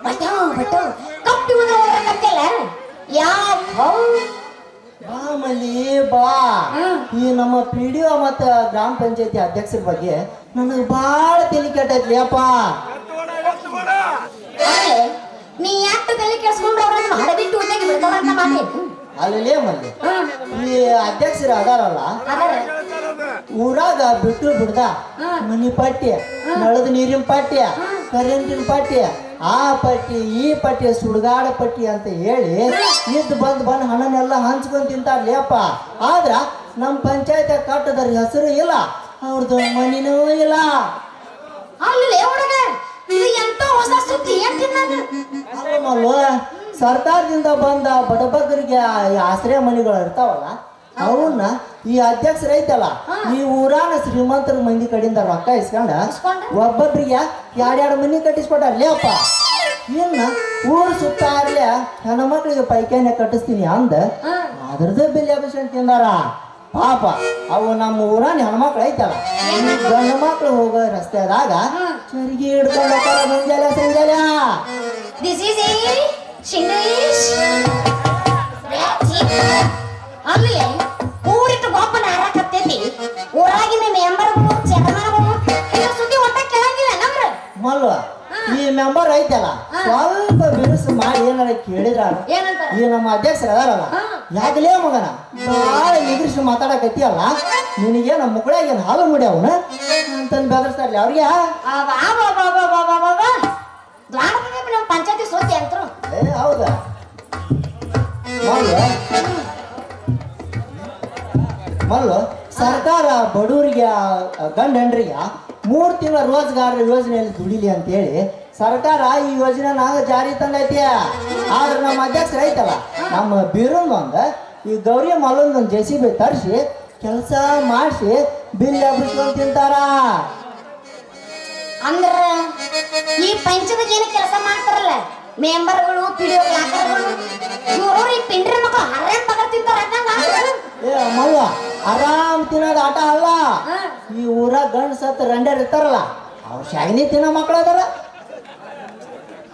But ಕಪ್ಪಿ ಉದ್ರಲ್ಲ ಯಾವ ಬಾಮಲ್ಲಿ ಬಾ ಈ ನಮ್ಮ ಪಿಡಿಒ ಮತ್ತ ಗ್ರಾಮ ಪಂಚಾಯತಿ ಅಧ್ಯಕ್ಷರ ಬಗ್ಗೆ ನನಗೆ ಬಾಳ ತಲೆ ಕೆಟ್ಟೈತ್ಲಿ ಅಪ್ಪ. ನೀ ಯಾಕೆ ತಲೆ ಕೆಡ್ಸ್ಕೊಂಡ್ರ ಅವ್ರನ್ನ ಹಡಬಿಟ್ಟು ಉದ್ಯೋಗ ಬಿಡ್ತಾರಂತ ಮಾಡಿ ಅಲ್ಲೇ ಮಲ್ಲಿ ಈ ಅಧ್ಯಕ್ಷರು ಅದಾರಲ್ಲ ಊರಾಗ ಬಿಟ್ಟು ಬಿಡ್ದ ಮನಿ ಪಟ್ಟಿ ನಳದ ನೀರಿನ ಪಟ್ಟಿ ಕರೆಂಟಿನ ಪಟ್ಟಿ ಆ ಪಟ್ಟಿ ಈ ಪಟ್ಟಿ ಸುಡುಗಾಡ ಪಟ್ಟಿ ಅಂತ ಹೇಳಿ ಇದ್ದು ಬಂದು ಹಣನೆಲ್ಲ ಹಂಚ್ಕೊಂಡ್ ತಿಂತಾರ್ಲಿ ಅಪ್ಪ. ಆದ್ರ ನಮ್ಮ ಪಂಚಾಯತ್ ಕಟ್ಟದರ ಹೆಸರು ಇಲ್ಲ, ಅವ್ರದ್ದು ಮನಿನೂ ಇಲ್ಲ. ಅಲ್ಲಿ ಹುಡುಗ ಇದು ಎಂತ ಹೊಸ ಸುದ್ದಿ ಅಲ್ಲ ಸರ್ಕಾರದಿಂದ ಬಂದ ಬಡಬಗ್ಗರಿಗೆ ಆಶ್ರಯ ಮನೆಗಳು ಇರ್ತಾವಲ್ಲ ಅವನ್ನ ಈ ಅಧ್ಯಕ್ಷರು ಐತಲ್ಲ ಈ ಊರಾನ ಶ್ರೀಮಂತರ ಮಂದಿ ಕಡೆಯಿಂದ ರೊಕ್ಕ ಇಸ್ಕೊಂಡ ಒಬ್ಬೊಬ್ರಿಗೆ ಎರಡೆರಡು ಮನಿ ಕಟ್ಟಿಸ್ಕೊಟ್ಟಾರ್ಲೇ ಅಪ್ಪ. ಇನ್ನ ಊರು ಸುತ್ತ ಇರ್ಲಿ ಹೆಣ್ಮಕ್ಳಿಗೆ ಪೈಖಾನೆ ಕಟ್ಟಿಸ್ತೀನಿ ಅಂದ ಅದ್ರದ್ದು ಬಿಲ್ ಅಭಿಷೇಕ ತಿಂದಾರ ಪಾಪ. ಅವು ನಮ್ಮ ಊರಾನ ಹೆಣ್ಮಕ್ಳು ಐತಲ್ಲ ಗಂಡು ಮಕ್ಳು ಹೋಗೋ ರಸ್ತೆದಾಗ ಚರಿಗೆ ಹಿಡ್ಕೊಂಡು ಹೋಗ್ತಾರ ಮುಂಜಾನೆ ಸಂಜಾಲೆ. ಅಲ್ಲಿ ಊರಿಟ್ಟು ಗೊಬ್ಬನ ಹಾರಾಕತ್ತೈತಿ ಊರಾಗಿನ ಮೆಂಬರ್ಗಳು ಚೇರ್ಮನ್ಗಳು ಸುದ್ದಿ ಒಟ್ಟ ಕೇಳಂಗಿಲ್ಲ ನಮ್ರ ಮಲ್ವ ಈ ಮೆಂಬರ್ ಐತಲ್ಲ ಸ್ವಲ್ಪ ಬಿರುಸು ಮಾಡಿ ಏನಾರ ಕೇಳಿದ್ರ ಈ ನಮ್ಮ ಅಧ್ಯಕ್ಷರ ಅದಾರಲ್ಲ ಯಾಕಲೇ ಮಗನ ಬಾಳ ನಿಗ್ರಿಸಿ ಮಾತಾಡಕತ್ತೀಯಲ್ಲ ನಿನಗೆ ನಮ್ಮ ಮುಕ್ಕಳಾಗ ಏನ್ ಹಾಲು ಮುಡಿಯವನ ಅಂತಂದು ಬೆದರ್ಸ್ತಾರಲ್ಲ ಅವ್ರಿಗೆ. ನಮ್ಮ ಪಂಚಾಯತಿ ಸೋತಿ ಅಂತರು ಹೌದಾ ಮಲ್ಲು ಸರ್ಕಾರ ಬಡವರಿಗೆ ಗಂಡ ಹೆಂಡ್ರಿಗೆ 3 ತಿಂಗಳ ರೋಜ್ಗಾರ ಯೋಜನೆಯಲ್ಲಿ ದುಡಿಲಿ ಅಂತೇಳಿ ಸರ್ಕಾರ ಈ ಯೋಜನೆ ನಾಗ ಜಾರಿ ತಂದೈತಿ. ಆದ್ರೆ ನಮ್ಮ ಅಧ್ಯಕ್ಷರು ಐತಲ್ಲ ನಮ್ಮ ಬೀರೊಂದೊಂದು ಈ ಗೌರಿ ಮಲ್ಲೊಂದೊಂದು JCB ತರಿಸಿ ಕೆಲಸ ಮಾಡಿಸಿ ಬಿಲ್ ಹಬ್ಬಿಸ್ಕೊಂಡು ತಿಂತಾರ. ಅಂದ್ರ ಈ ಪಂಚದಾಗ ಏನು ಕೆಲಸ ಮಾಡ್ತಾರಲ್ಲ ಮೆಂಬರ್ಗಳು ಪಿಡಿಒಗಳು ಇವರು ಈ ಪಿಂಡ್ರಿ ಮಕ್ಕಳು ಹರ್ಯಾನ್ ತಗ ತಿಂತಾರ. ಏ ಮಲ್ವ ಆರಾಮ್ ತಿನ್ನೋದು ಆಟ ಅಲ್ಲ. ಈ ಊರ ಗಂಡ್ ಸತ್ ರಂಡ್ಯಾರ ಇರ್ತಾರಲ್ಲ ಅವ್ರು ಶಾಗಿನಿ ತಿನ್ನೋ ಮಕ್ಳು ಅದಾರ.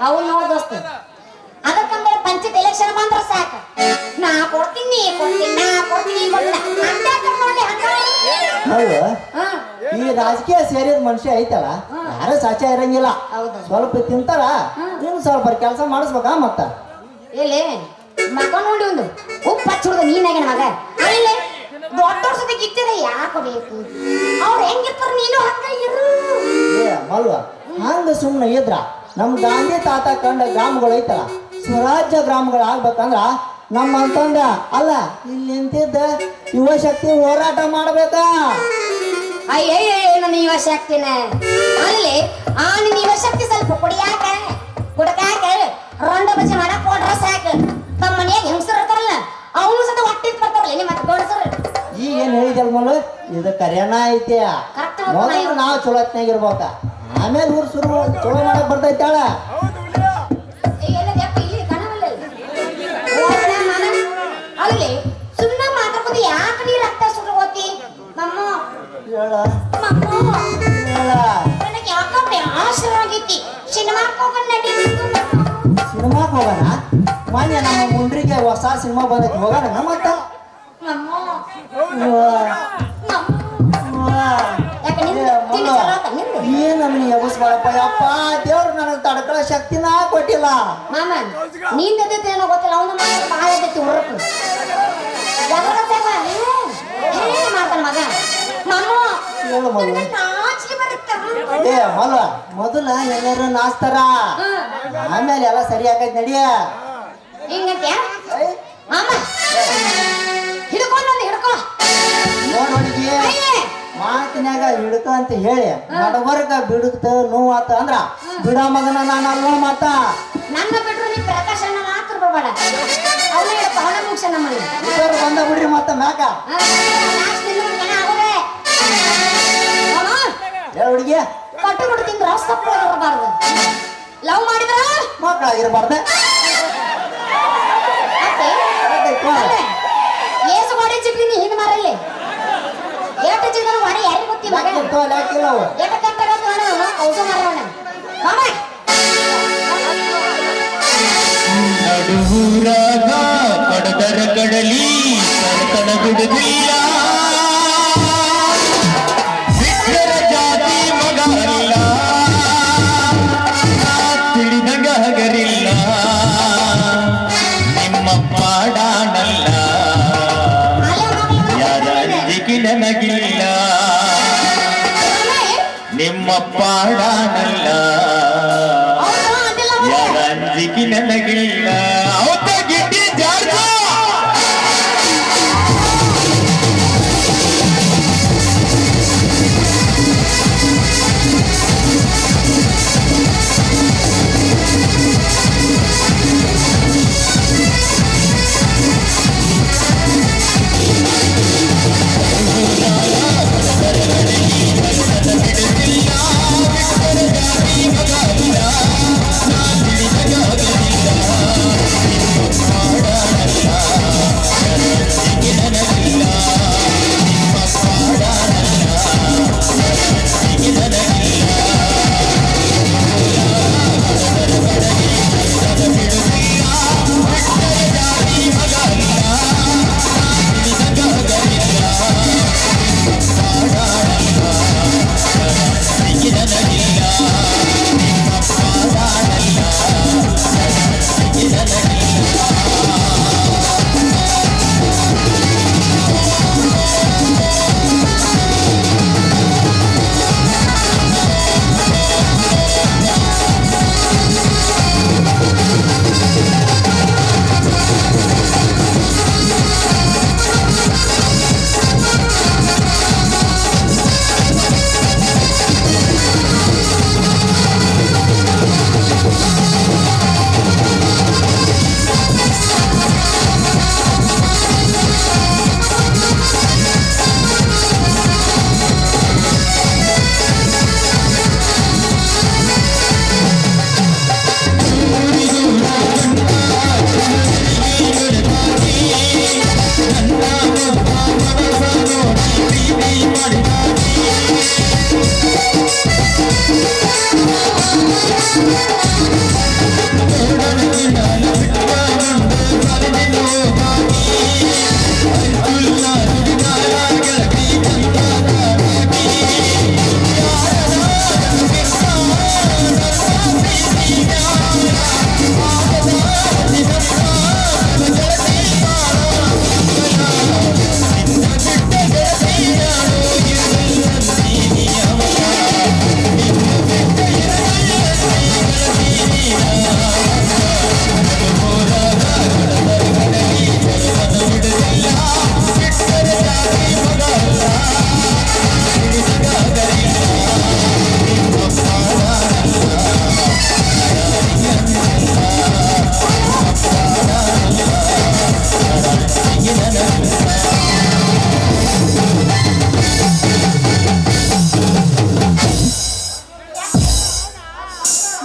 ಅವ್ನು ನೋಡ್ ದೋಸ್ತ ಅದಕ್ಕಂದ್ರೆ ಪಂಚಾಯತ್ ಎಲೆಕ್ಷನ್ ಬಂದ್ರ ಸಾಕ ನಾ ಕೊಡ್ತೀನಿ ಈ ರಾಜಕೀಯ ಸೇರಿದ ಮನುಷ್ಯ ಐತಲ್ಲ ಯಾರು ಸಾಚ ಇರಂಗಿಲ್ಲ. ಸ್ವಲ್ಪ ತಿಂತಾರ ನೀನು ಸ್ವಲ್ಪ ಕೆಲಸ ಮಾಡಿಸ್ಬೇಕಾ ಮತ್ತ ಎಲ್ಲಿ ಮಗ ನೋಡಿ ಒಂದು ಉಪ್ಪು ಹಚ್ಚುಡ್ದು ನೀನಾಗ ಮಗ ಅಲ್ಲೇ ದೊಡ್ಡವ್ರ ಜೊತೆ ಗಿತ್ತಿದೆ ಯಾಕೆ ಬೇಕು ಅವ್ರು ಹೆಂಗಿರ್ತಾರ ನೀನು ಹಂಗ ಇರು. ಏ ಮಲ್ವ ಹಂಗ ಸುಮ್ಮನೆ ಇದ್ರ ನಮ್ ಗಾಂಧಿ ತಾತ ಕಂಡ ಗ್ರಾಮಗಳು ಐತಲ್ಲ ಸ್ವರಾಜ್ಯ ಗ್ರಾಮಗಳು ಆಗ್ಬೇಕಂದ್ರ ನಮ್ಮ ಅಂತಂದ ಅಲ್ಲ ಇಲ್ಲಿ ನಿಂತಿದ್ದ ಯುವ ಶಕ್ತಿ ಹೋರಾಟ ಮಾಡ್ಬೇಕಾ. ಅಯ್ಯಯ್ಯ ನನ್ನ ಯುವ ಶಕ್ತಿನ ಅಲ್ಲಿ ಆ ನಿನ್ನ ಯುವ ಶಕ್ತಿ ಸ್ವಲ್ಪ ಕುಡಿಯಾಕ ಕುಡಕಾಕ ರಂಡ ಬಜೆ ಮಾಡಕ್ ಕೊಡ್ರ ಸಾಕ. ನಮ್ಮ ಮನೆಯಾಗ ಹೆಂಗಸರು ಇರ್ತಾರಲ್ಲ ಅವನು ಸತ ಹೊಟ್ಟಿದ್ ಬರ್ತಾರಲ್ಲ ನಿಮ್ಮ ಗೌಡಸರು. ಈಗ ಏನ್ ಹೇಳಿದಲ್ ಮಲ್ಲು ಇದು ಕರೆಯನ ಐತಿ. ಮೊದಲು ನಾವು ಚಲೋತ್ನಾಗಿರ್ಬೇಕ ಆಮೇಲೆ ಊರು ಶುರು ಚಲೋ ಮಾಡಕ್ ಬರ್ತೈತಾಳ. ಅಲ್ಲಿ ಸುಮ್ಮನೆ ಮಾತಾಡ್ಕೋದು ಯಾಕೆ ನೀ ರಕ್ತ ಸುಡ್ಕೋತಿ ಮಮ್ಮ ನನಗೆ ಯಾಕಪ್ಪ ಆಶ್ರಯ ಆಗೈತಿ ಸಿನಿಮಾಕ್ ಹೋಗೋಣ ಸಿನಿಮಾಕ್ ಹೋಗೋಣ. ಮೊನ್ನೆ ನಮ್ಮ ಮುಂಡ್ರಿಗೆ ಹೊಸ ಸಿನಿಮಾ ಬಂದೈತಿ ಹೋಗೋಣ ಮತ್ತ ಏನ್ ನಮ್ಗೆ ಎಬಸ್ಬೇಡಪ್ಪ ಯಪ್ಪ ದೇವ್ರು ನನಗೆ ತಡ್ಕೊಳ್ಳೋ ಶಕ್ತಿನ ಕೊಟ್ಟಿಲ್ಲ. ಮಾಮ ನೀನ್ ಏನೋ ಗೊತ್ತಿಲ್ಲ ಅವನ ಭಾಳ ಎದ್ದೈತಿ ಹೊರಕು ಮಾಡ್ತಾನ ಮಗ ಏ ಮಲ್ಲ ಮೊದಲ ಎಲ್ಲರೂ ನಾಚ್ತಾರ ಆಮೇಲೆ ಎಲ್ಲ ಸರಿ ಆಗೈತ್ ನಡಿಯ ಹಿಂಗಂತ್ಯಾ ಮಾಮ ಹಿಡ್ಕೊಂಡು ಹಿಡ್ಕೊ ನೋಡಿ ಮಾತಿನಾಗ ಹಿಡ್ಕ ಅಂತ ಹೇಳಿ ನಡವರ್ಗ ಬಿಡುತ್ತ ನೋವಾತ ಅಂದ್ರ ಬಿಡ ಮಗನ ನಾನಲ್ಲ ಮಾತ ನನ್ನ ಬಿಟ್ರು ನೀ ಪ್ರಕಾಶ್ ಅಣ್ಣ ಮಾತ್ರ ಬರಬೇಡ ಅವನೇ ಪವನ ಮುಗಿಸ ನಮ್ಮಲ್ಲಿ ಇಬ್ಬರು ಬಂದ ಬಿಡ್ರಿ ಮತ್ತ ಮ್ಯಾಕ ಹುಡುಗಿ ಕಟ್ಟು ಬಿಟ್ಟು ತಿಂದ್ರ ಸಪ್ಪಳ ಇರಬಾರ್ದು ಲವ್ ಮಾಡಿದ್ರ ಮಕ್ಕಳಾಗಿರ್ಬಾರ್ದ ಏಸು ಮಾಡಿ ಚಿಕ್ಲಿನಿ ಹಿಂದ್ ಮಾರಲ್ಲಿ ಏಟ ಚಿಕ್ಕನ ಮಾಡಿ ಯಾರಿಗೆ ಗೊತ್ತಿಲ್ಲ ಏಟ ಕಟ್ಟಡ ಔಷಧ ಮಾರೋಣ ಮಾಮ ಊರಾಗ ಕಡದರ ಕಡಲಿ ಕಡತನ ಬಿಡುದಿಲ್ಲ ಬಿಟ್ಟರ ಜಾತಿ ಮಗ ಅಲ್ಲ ತಿಳಿದಂಗ ಹಗರಿಲ್ಲ ನಿಮ್ಮ ಪಾಡಾನಲ್ಲ ಯಾರ ಅಂಜಿಕೆ ನನಗಿಲ್ಲ ನಿಮ್ಮ ಪಾಡಾನಲ್ಲ ಯಾರ ಅಂಜಿಕೆ ನನಗಿಲ್ಲ ಅವತ್ತ ಗಿಡ್ಡಿ ಜಾರ್ಜ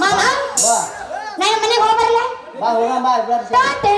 ಮಾಮ ಬಾ ನಾನು ಮನೆಗೆ ಹೋಗ್ಬರಲ್ಲ ಬಾ ಹೋಗೋಣ ಬಾ ಎಲ್ಲಾರು ಸೇರಿ.